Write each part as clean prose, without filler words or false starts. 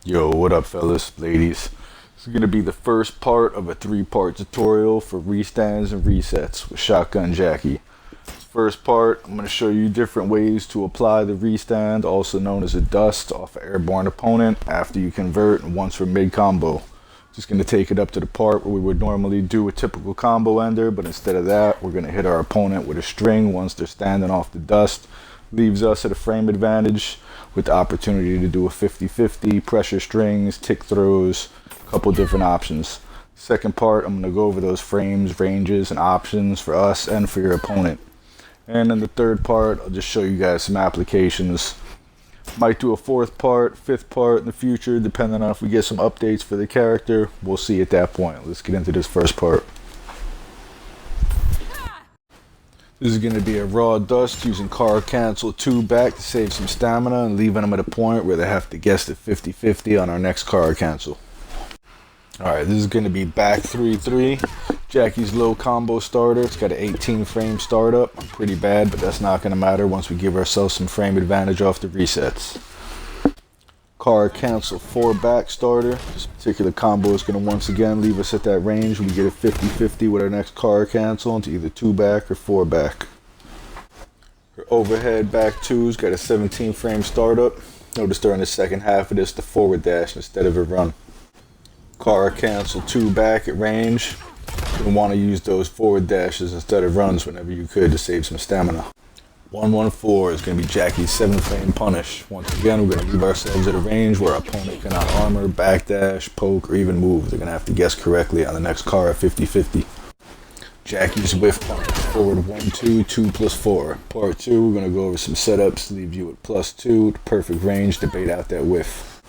Yo, what up, fellas, ladies? This is going to be the first part of a three-part tutorial for restands and resets with Shotgun Jacqui. First part, I'm going to show you different ways to apply the restand, also known as a dust, off an airborne opponent after you convert and once we're mid-combo. Just going to take it up to the part where we would normally do a typical combo ender, but instead of that, we're going to hit our opponent with a string once they're standing off the dust. Leaves us at a frame advantage with the opportunity to do a 50-50, pressure strings, tick throws, a couple different options. Second part, I'm going to go over those frames, ranges, and options for us and for your opponent. And in the third part, I'll just show you guys some applications. Might do a fourth part, fifth part in the future, depending on if we get some updates for the character. We'll see at that point. Let's get into this first part. This is going to be a raw dust using car cancel 2 back to save some stamina and leaving them at a point where they have to guess the 50-50 on our next car cancel. Alright, this is going to be back 3-3. Jacqui's low combo starter. It's got an 18 frame startup. Pretty bad, but that's not going to matter once we give ourselves some frame advantage off the resets. Car cancel 4 back starter. This particular combo is going to once again leave us at that range. We get a 50-50 with our next car cancel into either 2 back or 4 back. Her overhead back 2's got a 17 frame startup. Notice during the second half of this, the forward dash instead of a run. Car cancel 2 back at range. You'll want to use those forward dashes instead of runs whenever you could to save some stamina. 114 is going to be Jacqui's 7 frame punish. Once again, we're going to leave ourselves at a range where our opponent cannot armor, backdash, poke, or even move. They're going to have to guess correctly on the next car at 50-50. Jacqui's whiff punch, forward 1-2, 2+4. Part 2, we're going to go over some setups, leave you at +2, perfect range to bait out that whiff.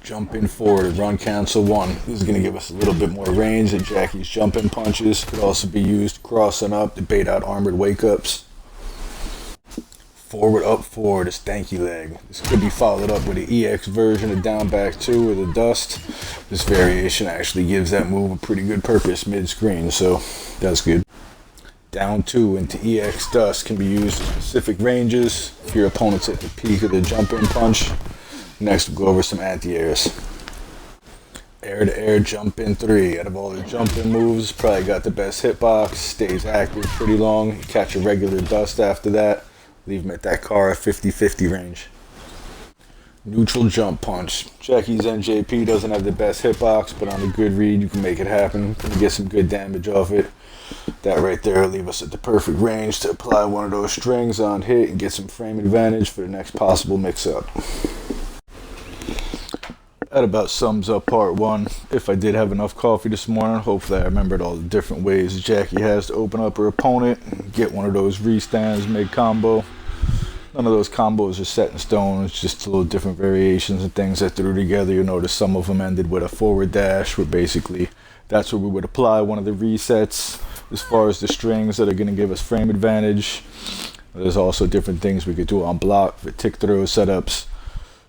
Jump in forward, run cancel 1. This is going to give us a little bit more range than Jacqui's jump-in punches. Could also be used crossing up to bait out armored wake-ups. Forward up 4, the stanky leg. This could be followed up with an EX version of down back 2 or the dust. This variation actually gives that move a pretty good purpose mid-screen, so that's good. Down 2 into EX dust can be used in specific ranges if your opponent's at the peak of the jump-in punch. Next we'll go over some anti-airs. Air-to-air jump-in 3. Out of all the jump-in moves, probably got the best hitbox, stays active pretty long. You catch a regular dust after that. Leave him at that car at 50-50 range. Neutral jump punch. Jacqui's NJP doesn't have the best hitbox, but on a good read you can make it happen. You can get some good damage off it. That right there will leave us at the perfect range to apply one of those strings on hit and get some frame advantage for the next possible mix-up. That about sums up part 1. If I did have enough coffee this morning, hopefully I remembered all the different ways Jacqui has to open up her opponent and get one of those restands mid-combo. None of those combos are set in stone. It's just a little different variations and things that threw together. You'll notice some of them ended with a forward dash, where basically that's where we would apply one of the resets as far as the strings that are going to give us frame advantage. There's also different things we could do on block for tick throw setups.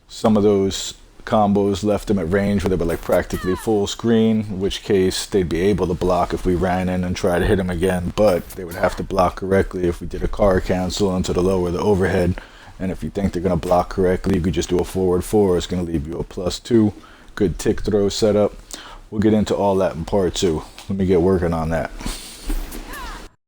Some of those combos left them at range where they were like practically full screen, in which case they'd be able to block if we ran in and tried to hit them again, but they would have to block correctly if we did a car cancel into the lower the overhead. And if you think they're going to block correctly, you could just do a forward 4. It's going to leave you a +2. Good tick throw setup. We'll get into all that in part 2. Let me get working on that.